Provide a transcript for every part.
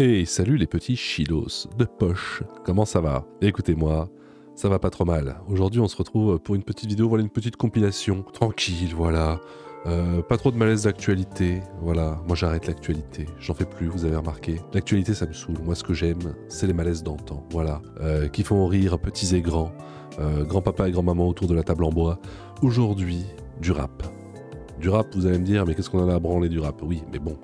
Hey, salut les petits chilos de poche, comment ça va? Écoutez-moi, ça va pas trop mal. Aujourd'hui on se retrouve pour une petite vidéo, voilà une petite compilation, tranquille, voilà. Pas trop de malaise d'actualité, voilà. Moi j'arrête l'actualité, j'en fais plus, vous avez remarqué. L'actualité ça me saoule, moi ce que j'aime, c'est les malaises d'antan, voilà. Qui font rire petits et grands, grand-papa et grand-maman autour de la table en bois. Aujourd'hui, du rap. Du rap, vous allez me dire, mais qu'est-ce qu'on en a à branler du rap? Oui, mais bon...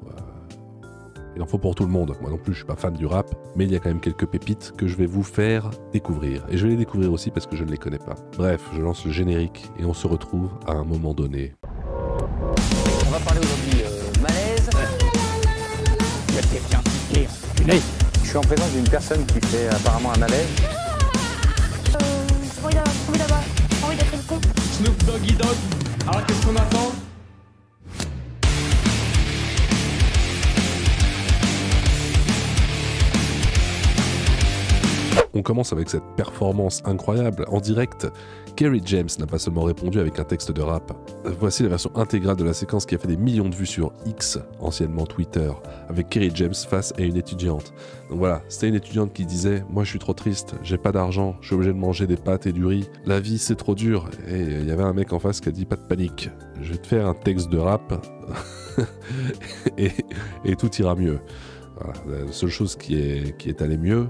il en faut pour tout le monde. Moi non plus, je suis pas fan du rap, mais il y a quand même quelques pépites que je vais vous faire découvrir. Et je vais les découvrir aussi parce que je ne les connais pas. Bref, je lance le générique et on se retrouve à un moment donné. On va parler aujourd'hui malaise. Il y a quelqu'un qui est enculé. Je suis en présence d'une personne qui fait apparemment un malaise. J'ai envie d'être une con. Snoop Doggy Dogg. Alors qu'est-ce qu'on attend? On commence avec cette performance incroyable. En direct, Kerry James n'a pas seulement répondu avec un texte de rap. Voici la version intégrale de la séquence qui a fait des millions de vues sur X, anciennement Twitter, avec Kerry James face à une étudiante. Donc voilà, c'était une étudiante qui disait « Moi je suis trop triste, j'ai pas d'argent, je suis obligé de manger des pâtes et du riz, la vie c'est trop dur. » Et il y avait un mec en face qui a dit « Pas de panique, je vais te faire un texte de rap et tout ira mieux. » Voilà, la seule chose qui est allée mieux,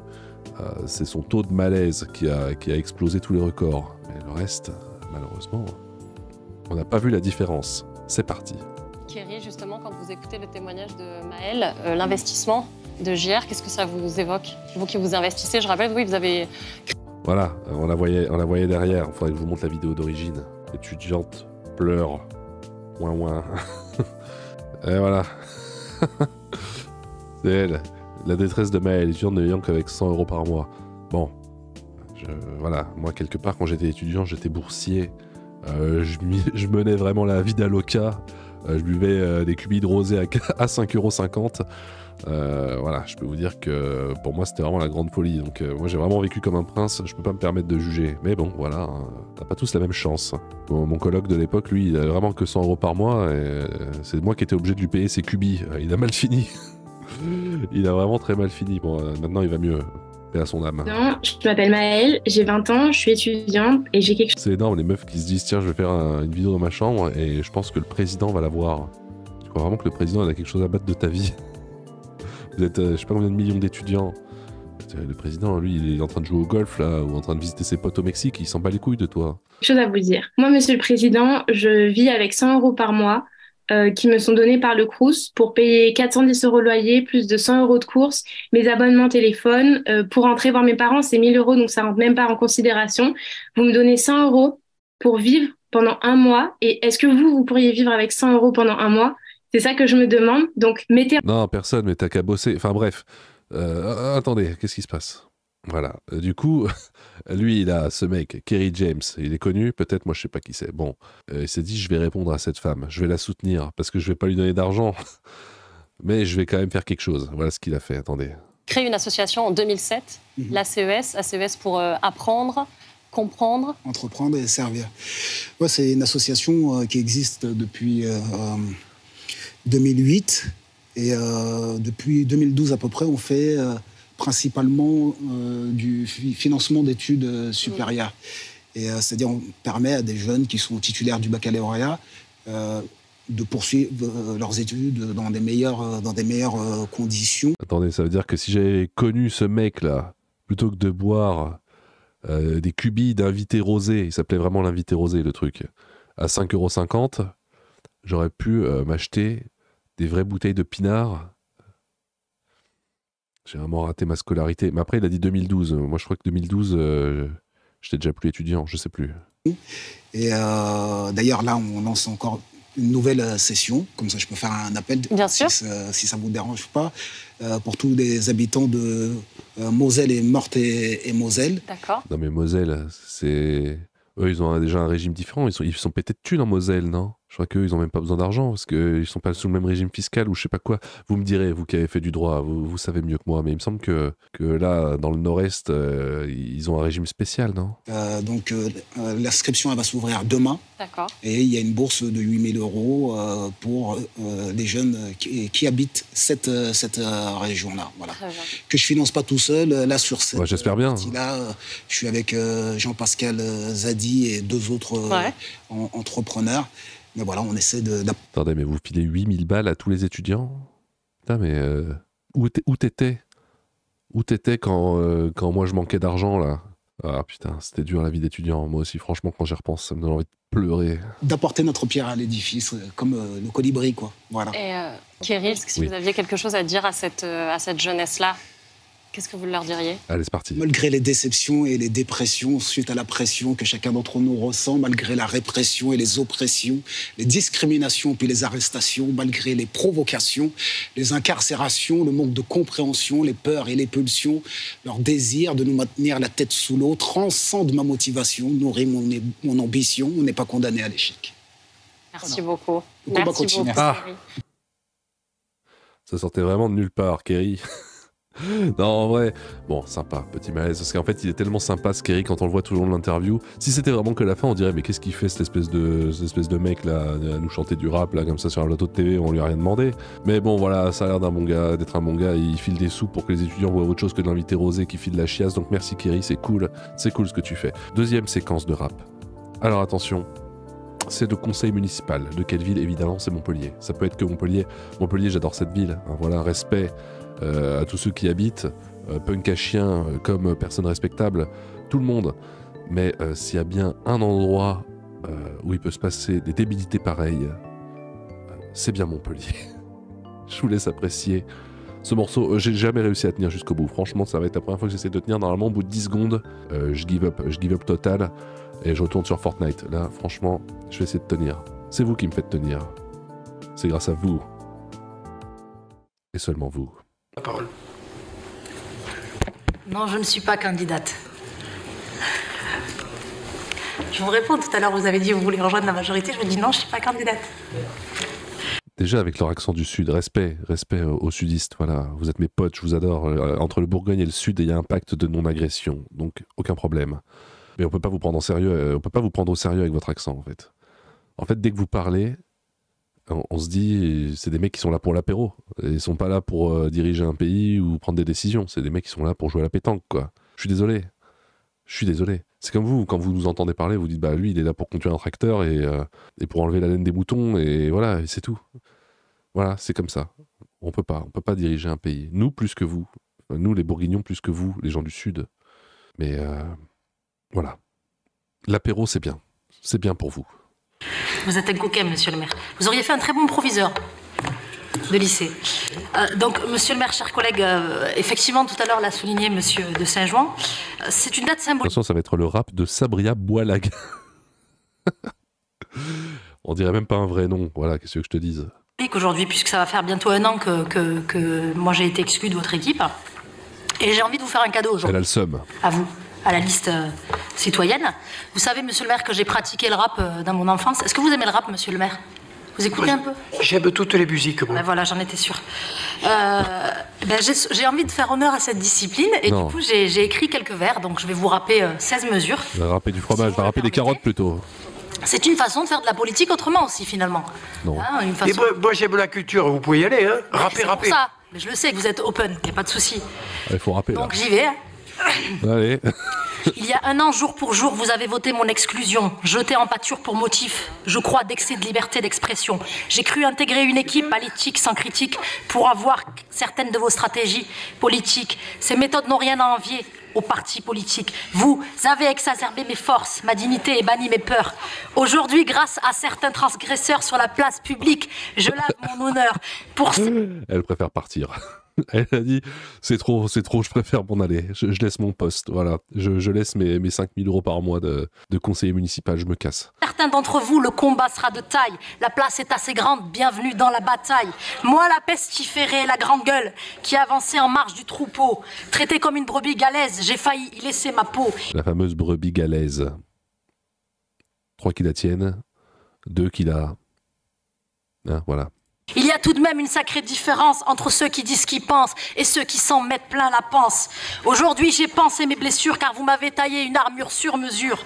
c'est son taux de malaise qui a explosé tous les records. Mais le reste, malheureusement, on n'a pas vu la différence. C'est parti. Kerry, justement, quand vous écoutez le témoignage de Maël, l'investissement de JR, qu'est-ce que ça vous évoque? Vous qui vous investissez, je rappelle, oui, vous avez... Voilà, on la voyait derrière. Il faudrait que je vous montre la vidéo d'origine. L'étudiante pleure. Ouin ouin. Et voilà. C'est elle. La détresse de Maël, étudiante ne vivant qu'avec 100 € par mois. Bon, voilà, moi quelque part quand j'étais étudiant, j'étais boursier. Je menais vraiment la vie d'aloca. Je buvais des cubis de rosé à 5,50 €. Voilà, je peux vous dire que pour moi c'était vraiment la grande folie. Donc moi j'ai vraiment vécu comme un prince, je peux pas me permettre de juger. Mais bon, voilà, hein, t'as pas tous la même chance. Mon coloc de l'époque, lui, il avait vraiment que 100 € par mois. Et c'est moi qui étais obligé de lui payer ses cubis. Il a mal fini. Il a vraiment très mal fini. Bon, maintenant il va mieux. Paix à son âme. Non, je m'appelle Maëlle, j'ai 20 ans, je suis étudiante et j'ai quelque chose. C'est énorme les meufs qui se disent tiens je vais faire une vidéo dans ma chambre et je pense que le président va la voir. Tu crois vraiment que le président a quelque chose à battre de ta vie? Vous êtes je sais pas combien de millions d'étudiants. Le président lui il est en train de jouer au golf là ou en train de visiter ses potes au Mexique, il s'en bat les couilles de toi. Quelque chose à vous dire. Moi, monsieur le président, je vis avec 100 € par mois qui me sont donnés par le Crous pour payer 410 € loyer, plus de 100 € de courses, mes abonnements téléphone. Pour rentrer voir mes parents, c'est 1000 €, donc ça rentre même pas en considération. Vous me donnez 100 € pour vivre pendant un mois. Et est-ce que vous pourriez vivre avec 100 € pendant un mois? C'est ça que je me demande. Donc, mettez... Non, personne, mais t'as qu'à bosser. Enfin bref. Attendez, qu'est-ce qui se passe? Voilà. Du coup, lui, il a ce mec, Kerry James. Il est connu, peut-être, moi je sais pas qui c'est. Bon, il s'est dit, je vais répondre à cette femme. Je vais la soutenir, parce que je vais pas lui donner d'argent. Mais je vais quand même faire quelque chose. Voilà ce qu'il a fait, attendez. Créé une association en 2007, l'ACES, ACES pour apprendre, comprendre. Entreprendre et servir. Ouais, c'est une association qui existe depuis 2008. Et depuis 2012 à peu près, on fait... principalement du financement d'études supérieures. Et c'est-à-dire on permet à des jeunes qui sont titulaires du baccalauréat de poursuivre leurs études dans des meilleures conditions. Attendez, ça veut dire que si j'avais connu ce mec-là, plutôt que de boire des cubis d'invité rosé, il s'appelait vraiment l'invité rosé le truc, à 5,50 €, j'aurais pu m'acheter des vraies bouteilles de pinard. J'ai vraiment raté ma scolarité. Mais après, il a dit 2012. Moi, je crois que 2012, j'étais déjà plus étudiant, je sais plus. Et d'ailleurs, là, on lance encore une nouvelle session. Comme ça, je peux faire un appel, Bien sûr. si ça ne vous dérange pas, pour tous les habitants de Moselle et Meurthe et Moselle. D'accord. Non, mais Moselle, c'est... Eux, ils ont déjà un régime différent. Ils sont pétés de thunes en Moselle, non? Je crois qu'eux, ils n'ont même pas besoin d'argent parce qu'ils ne sont pas sous le même régime fiscal ou je sais pas quoi. Vous me direz, vous qui avez fait du droit, vous savez mieux que moi, mais il me semble que là, dans le Nord-Est, ils ont un régime spécial, non? Donc l'inscription elle va s'ouvrir demain. D'accord. Et il y a une bourse de 8 000 € pour les jeunes qui habitent cette région-là. Voilà. Très bien. Que je finance pas tout seul. Là, sur cette Ouais, j'espère bien. partie-là, je suis avec Jean-Pascal Zadi et 2 autres entrepreneurs. Mais voilà, on essaie de... Attendez, mais vous filez 8000 balles à tous les étudiants? Putain, mais où t'étais? Où t'étais quand moi je manquais d'argent, là? Ah putain, c'était dur la vie d'étudiant. Moi aussi, franchement, quand j'y repense, ça me donne envie de pleurer. d'apporter notre pierre à l'édifice, comme le colibri, quoi. Voilà. Et Kerry, est-ce que si Oui. vous aviez quelque chose à dire à cette jeunesse-là, qu'est-ce que vous leur diriez? Allez, c'est parti. Malgré les déceptions et les dépressions suite à la pression que chacun d'entre nous ressent, malgré la répression et les oppressions, les discriminations puis les arrestations, malgré les provocations, les incarcérations, le manque de compréhension, les peurs et les pulsions, leur désir de nous maintenir la tête sous l'eau transcende ma motivation, nourrit mon ambition. On n'est pas condamné à l'échec. Merci beaucoup. Le combat Merci continue. beaucoup, Ah. Kerry. Ça sortait vraiment de nulle part, Kerry. Non, en vrai, bon, sympa, petit malaise, parce qu'en fait, il est tellement sympa, ce Kerry, quand on le voit tout le long de l'interview. Si c'était vraiment que la fin, on dirait, mais qu'est-ce qu'il fait, cette espèce de mec, là, à nous chanter du rap, là, comme ça, sur un plateau de TV, on lui a rien demandé. Mais bon, voilà, ça a l'air d'être un bon gars, il file des sous pour que les étudiants voient autre chose que de l'invité Rosé qui file la chiasse, donc merci, Kerry, c'est cool ce que tu fais. Deuxième séquence de rap. Alors, attention, c'est le conseil municipal. De quelle ville? Évidemment, c'est Montpellier. Ça peut être que Montpellier. Montpellier, j'adore cette ville. Hein, voilà, respect à tous ceux qui y habitent, punk à chien comme personne respectable, tout le monde. Mais s'il y a bien un endroit où il peut se passer des débilités pareilles, c'est bien Montpellier. Je vous laisse apprécier ce morceau. J'ai jamais réussi à tenir jusqu'au bout. Franchement, ça va être la première fois que j'essaie de tenir. Normalement, au bout de 10 secondes, je give up total et je retourne sur Fortnite. Là, franchement, je vais essayer de tenir. C'est vous qui me faites tenir. C'est grâce à vous. Et seulement vous. La parole. Non, je ne suis pas candidate. Je vous réponds, tout à l'heure vous avez dit que vous voulez rejoindre la majorité, je vous dis non, je ne suis pas candidate. Déjà avec leur accent du sud, respect aux sudistes, voilà, vous êtes mes potes, je vous adore. Entre le Bourgogne et le sud, il y a un pacte de non-agression, donc aucun problème. Mais on peut pas vous prendre au sérieux avec votre accent en fait. En fait, dès que vous parlez, on se dit, c'est des mecs qui sont là pour l'apéro. Ils sont pas là pour diriger un pays ou prendre des décisions. C'est des mecs qui sont là pour jouer à la pétanque, quoi. Je suis désolé. C'est comme vous, quand vous nous entendez parler, vous dites, bah lui, il est là pour conduire un tracteur et pour enlever la laine des moutons, et voilà, et c'est tout. Voilà, c'est comme ça. On peut pas diriger un pays. Nous, plus que vous. Nous, les Bourguignons, plus que vous, les gens du Sud. Mais voilà. L'apéro, c'est bien. C'est bien pour vous. Vous êtes un coquin, monsieur le maire. Vous auriez fait un très bon proviseur de lycée. Donc, monsieur le maire, chers collègues, effectivement, tout à l'heure l'a souligné monsieur de Saint-Jouan, c'est une date symbolique. Attention, ça va être le rap de Sabria Boilag. On dirait même pas un vrai nom. Voilà, qu'est-ce que je te dise. Aujourd'hui, puisque ça va faire bientôt 1 an que moi j'ai été exclue de votre équipe. Et j'ai envie de vous faire un cadeau Elle aujourd'hui. a le seum. À vous, à la liste citoyenne. Vous savez, monsieur le maire, que j'ai pratiqué le rap dans mon enfance. Est-ce que vous aimez le rap, monsieur le maire? Vous écoutez un peu? J'aime toutes les musiques, moi. Ben voilà, j'en étais sûre. J'ai envie de faire honneur à cette discipline et Non. du coup j'ai écrit quelques vers, donc je vais vous rapper 16 mesures. Va râper du fromage, Si vous va le râper des permettez. carottes plutôt. C'est une façon de faire de la politique autrement aussi finalement. Non. Hein, une Et façon... moi j'aime la culture, vous pouvez y aller, hein. Rapper, C'est pour rapper. ça. Mais je le sais que vous êtes open, il n'y a pas de souci. Il faut râper là. Donc j'y vais. Allez. Il y a 1 an, jour pour jour, vous avez voté mon exclusion, jeté en pâture pour motif, je crois, d'excès de liberté d'expression. J'ai cru intégrer une équipe à l'éthique sans critique pour avoir certaines de vos stratégies politiques. Ces méthodes n'ont rien à envier aux partis politiques. Vous avez exacerbé mes forces, ma dignité et banni mes peurs. Aujourd'hui, grâce à certains transgresseurs sur la place publique, je lave mon honneur pour... Elle préfère partir. Elle a dit, c'est trop, je préfère m'en aller. Je laisse mon poste, voilà. Je laisse mes 5 000 € par mois de conseiller municipal, je me casse. Certains d'entre vous, le combat sera de taille. La place est assez grande, bienvenue dans la bataille. Moi, la pestiférée, la grande gueule, qui avançait en marge du troupeau. Traité comme une brebis galaise, j'ai failli y laisser ma peau. La fameuse brebis galaise. 3 qui la tiennent, 2 qui la Hein, voilà. Il y a tout de même une sacrée différence entre ceux qui disent ce qu'ils pensent et ceux qui s'en mettent plein la panse. Aujourd'hui, j'ai pensé mes blessures car vous m'avez taillé une armure sur mesure.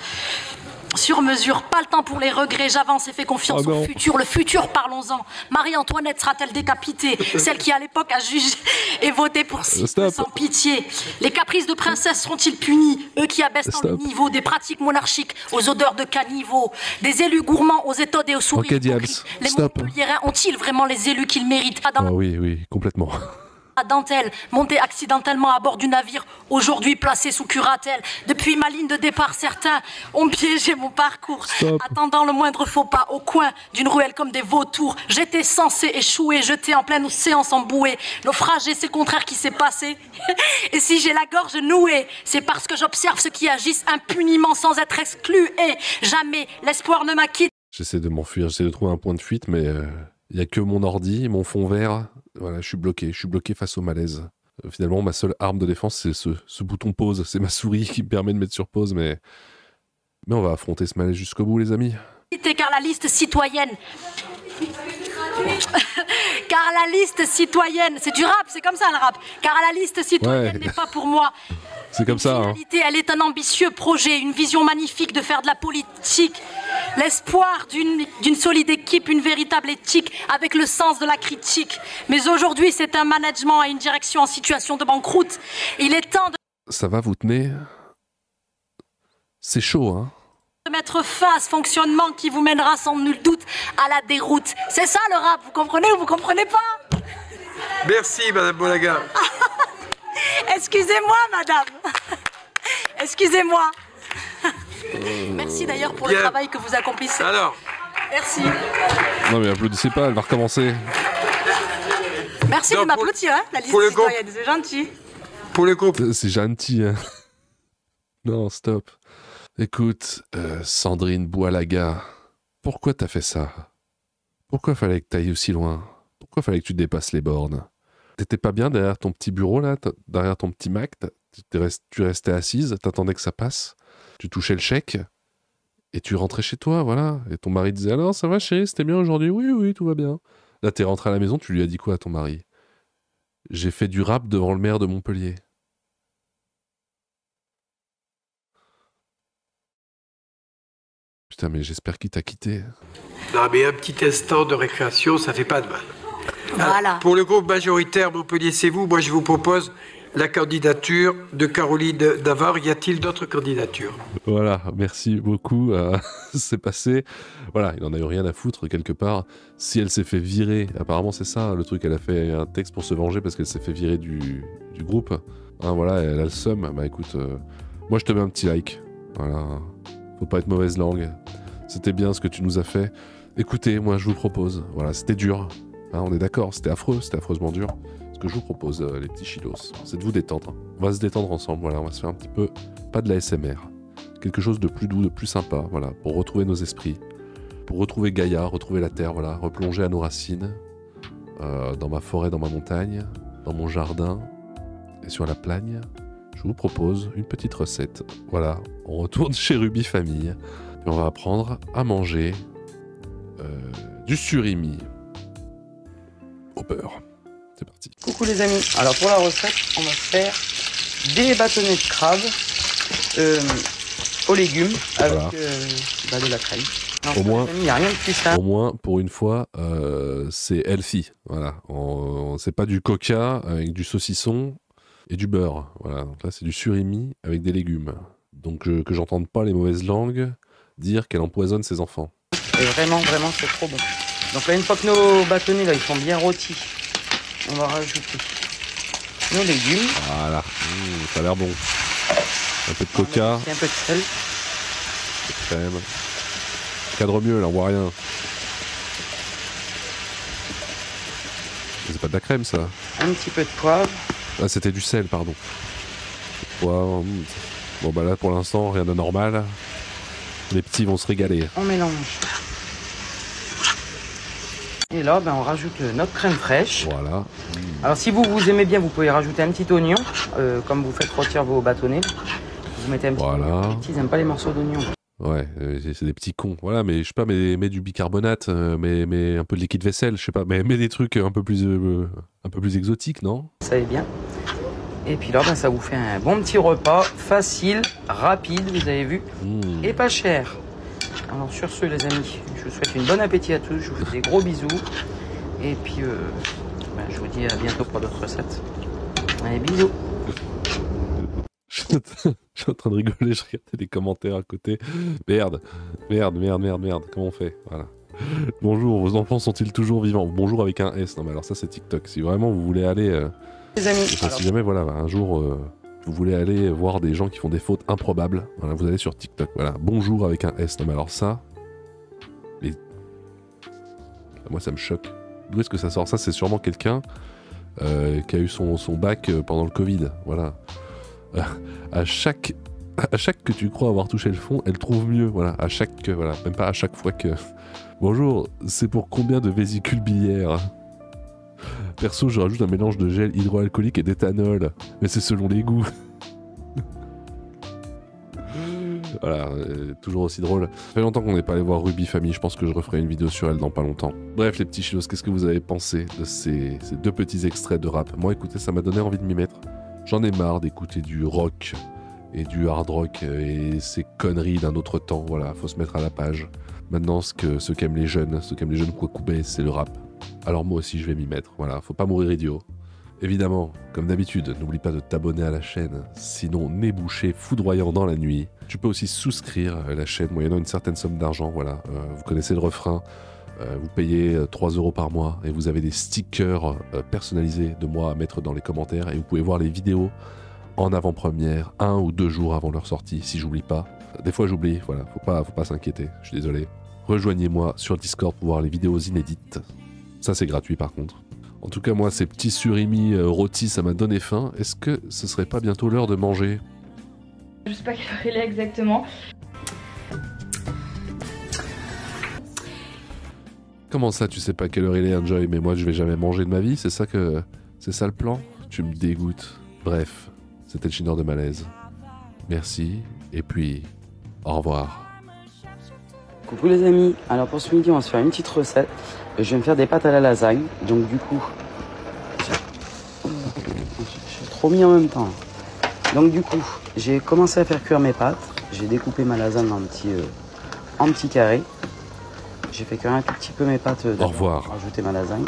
Sur mesure, pas le temps pour les regrets, j'avance et fais confiance au futur. Le futur, parlons-en. Marie-Antoinette sera-t-elle décapitée? Celle qui à l'époque a jugé et voté pour Cypre sans pitié. Les caprices de princesse seront-ils punis? Eux qui abaissent le niveau des pratiques monarchiques aux odeurs de caniveau, des élus gourmands aux étodes et aux sourires hypocrites. Les Montpelliérains ont-ils vraiment les élus qu'ils méritent? Oui, complètement. Dentelle, montée accidentellement à bord du navire, aujourd'hui placé sous curatelle. Depuis ma ligne de départ, certains ont piégé mon parcours. Attendant le moindre faux pas au coin d'une ruelle comme des vautours. J'étais censé échouer, jeté en pleine océan sans bouée. Naufragé, c'est le contraire qui s'est passé. Et si j'ai la gorge nouée, c'est parce que j'observe ceux qui agissent impuniment sans être exclus. Et jamais l'espoir ne m'a quitté. J'essaie de m'enfuir, j'essaie de trouver un point de fuite, mais il n'y a que mon ordi, mon fond vert. Voilà, je suis bloqué face au malaise. Finalement, ma seule arme de défense, c'est ce bouton pause. C'est ma souris qui me permet de mettre sur pause, mais on va affronter ce malaise jusqu'au bout, les amis. Car la liste citoyenne... Car la liste citoyenne... C'est du rap, c'est comme ça le rap. Car la liste citoyenne n'est pas pour moi. C'est comme ça. Hein. Elle est un ambitieux projet, une vision magnifique de faire de la politique. L'espoir d'une solide équipe, une véritable éthique avec le sens de la critique. Mais aujourd'hui, c'est un management et une direction en situation de banqueroute. Il est temps de... Ça va, vous tenez? C'est chaud, hein? De mettre fin à ce fonctionnement qui vous mènera sans nul doute à la déroute. C'est ça le rap, vous comprenez ou vous comprenez pas? Merci, Madame Bolaga. Excusez-moi, madame. Excusez-moi. Merci d'ailleurs pour le travail que vous accomplissez. Alors. Merci. Non mais applaudissez pas, elle va recommencer. Merci de m'applaudir, hein, la liste citoyenne, c'est gentil. Pour le groupe. C'est gentil, hein. Non, stop. Écoute, Sandrine Boalaga, pourquoi t'as fait ça? Pourquoi fallait que t'ailles aussi loin? Pourquoi fallait que tu dépasses les bornes? T'étais pas bien derrière ton petit bureau, là, derrière ton petit Mac, tu restais assise, t'attendais que ça passe, tu touchais le chèque, et tu rentrais chez toi, voilà. Et ton mari disait « Alors, ça va chérie, c'était bien aujourd'hui ?»« Oui, tout va bien. » Là, t'es rentré à la maison, tu lui as dit quoi à ton mari? « J'ai fait du rap devant le maire de Montpellier. » Putain, mais j'espère qu'il t'a quitté. Non, mais un petit instant de récréation, ça fait pas de mal. Voilà. Alors, pour le groupe majoritaire Montpellier, c'est vous. Moi, je vous propose la candidature de Caroline Davard. Y a-t-il d'autres candidatures? Voilà, merci beaucoup. C'est passé. Voilà, il en a eu rien à foutre quelque part. Si elle s'est fait virer, apparemment c'est ça le truc, elle a fait un texte pour se venger parce qu'elle s'est fait virer du groupe. Hein, voilà, elle a le seum. Bah écoute, moi je te mets un petit like. Voilà, faut pas être mauvaise langue. C'était bien ce que tu nous as fait. Écoutez, moi je vous propose, voilà, c'était dur. Hein, on est d'accord, c'était affreux, c'était affreusement dur. Ce que je vous propose, les petits chilos, c'est de vous détendre. On va se détendre ensemble, voilà, on va se faire un petit peu, pas de la SMR, quelque chose de plus doux, de plus sympa, voilà, pour retrouver nos esprits, pour retrouver Gaïa, retrouver la terre, voilà, replonger à nos racines, dans ma forêt, dans ma montagne, dans mon jardin et sur la plagne. Je vous propose une petite recette. Voilà, on retourne chez Ruby Famille et on va apprendre à manger du surimi au beurre. C'est parti. Coucou les amis. Alors pour la recette, on va faire des bâtonnets de crabe aux légumes avec de la crème. Alors, au moins, il n'y a rien de plus simple. Au moins, pour une fois, c'est healthy. Voilà. C'est pas du coca avec du saucisson et du beurre. Voilà. Donc là, c'est du surimi avec des légumes. Donc que j'entende pas les mauvaises langues dire qu'elle empoisonne ses enfants. Et vraiment, c'est trop bon. Donc là, une fois que nos bâtonnets là, ils sont bien rôtis, on va rajouter nos légumes. Voilà, ça a l'air bon. Un peu de coca. Un peu de sel. Un peu de crème. Cadre mieux, là, on voit rien. C'est pas de la crème, ça. Un petit peu de poivre. Ah, c'était du sel, pardon. Poivre. Bon, bah là, pour l'instant, rien d'anormal. Les petits vont se régaler. On mélange. Et là, on rajoute notre crème fraîche. Voilà. Alors, si vous aimez bien, vous pouvez rajouter un petit oignon, comme vous faites rôtir vos bâtonnets. Vous mettez un petit oignon. Ils n'aiment pas les morceaux d'oignon. Ouais, c'est des petits cons. Voilà, mais je sais pas, mets du bicarbonate, mets un peu de liquide vaisselle, je sais pas, mais mets des trucs un peu plus exotiques, non? Ça est bien. Et puis là, ça vous fait un bon petit repas, facile, rapide, vous avez vu, et pas cher. Alors sur ce, les amis, je vous souhaite une bonne appétit à tous, je vous fais des gros bisous. Et puis, je vous dis à bientôt pour d'autres recettes. Allez, bisous. Je suis en train de rigoler, je regardais les commentaires à côté. Merde, comment on fait? Voilà. Bonjour, vos enfants sont-ils toujours vivants? Bonjour avec un S. Non mais alors ça c'est TikTok. Si vraiment vous voulez aller... Les amis, si jamais voilà, un jour vous voulez aller voir des gens qui font des fautes improbables, voilà, vous allez sur TikTok. Voilà, bonjour avec un S. Non mais alors ça... Moi ça me choque. D'où est-ce que ça sort? Ça c'est sûrement quelqu'un qui a eu son bac pendant le Covid. Voilà. À chaque que tu crois avoir touché le fond, elle trouve mieux. Voilà, voilà, même pas à chaque fois que. Bonjour, c'est pour combien de vésicules biliaires? Perso, je rajoute un mélange de gel hydroalcoolique et d'éthanol, mais c'est selon les goûts. Voilà, toujours aussi drôle. Ça fait longtemps qu'on n'est pas allé voir Ruby Family, je pense que je referai une vidéo sur elle dans pas longtemps. Bref les petits chilos, qu'est-ce que vous avez pensé de ces deux petits extraits de rap? Moi écoutez, ça m'a donné envie de m'y mettre. J'en ai marre d'écouter du rock et du hard rock et ces conneries d'un autre temps, voilà, faut se mettre à la page. Maintenant ce qu'aiment les jeunes Kwakubé, c'est le rap. Alors moi aussi je vais m'y mettre, voilà, faut pas mourir idiot. Évidemment, comme d'habitude, n'oublie pas de t'abonner à la chaîne, sinon nez bouché foudroyant dans la nuit. Tu peux aussi souscrire à la chaîne moyennant une certaine somme d'argent, voilà. Vous connaissez le refrain, vous payez 3 € par mois et vous avez des stickers personnalisés de moi à mettre dans les commentaires et vous pouvez voir les vidéos en avant-première 1 ou 2 jours avant leur sortie, si j'oublie pas. Des fois j'oublie, voilà, faut pas s'inquiéter, je suis désolé. Rejoignez-moi sur Discord pour voir les vidéos inédites. Ça c'est gratuit par contre. En tout cas, moi, ces petits surimi rôtis, ça m'a donné faim. Est-ce que ce serait pas bientôt l'heure de manger? Je sais pas quelle heure il est exactement. Comment ça, tu sais pas quelle heure il est, Enjoy? Mais moi, je vais jamais manger de ma vie, c'est ça le plan? Tu me dégoûtes. Bref, c'était le chineur de malaise. Merci, et puis, au revoir. Coucou les amis, alors pour ce midi on va se faire une petite recette. Je vais me faire des pâtes à la lasagne, donc du coup, j'ai trop mis en même temps. Donc du coup, j'ai commencé à faire cuire mes pâtes, j'ai découpé ma lasagne en petits carrés. J'ai fait cuire un tout petit peu mes pâtes, au revoir. Rajouter ma lasagne.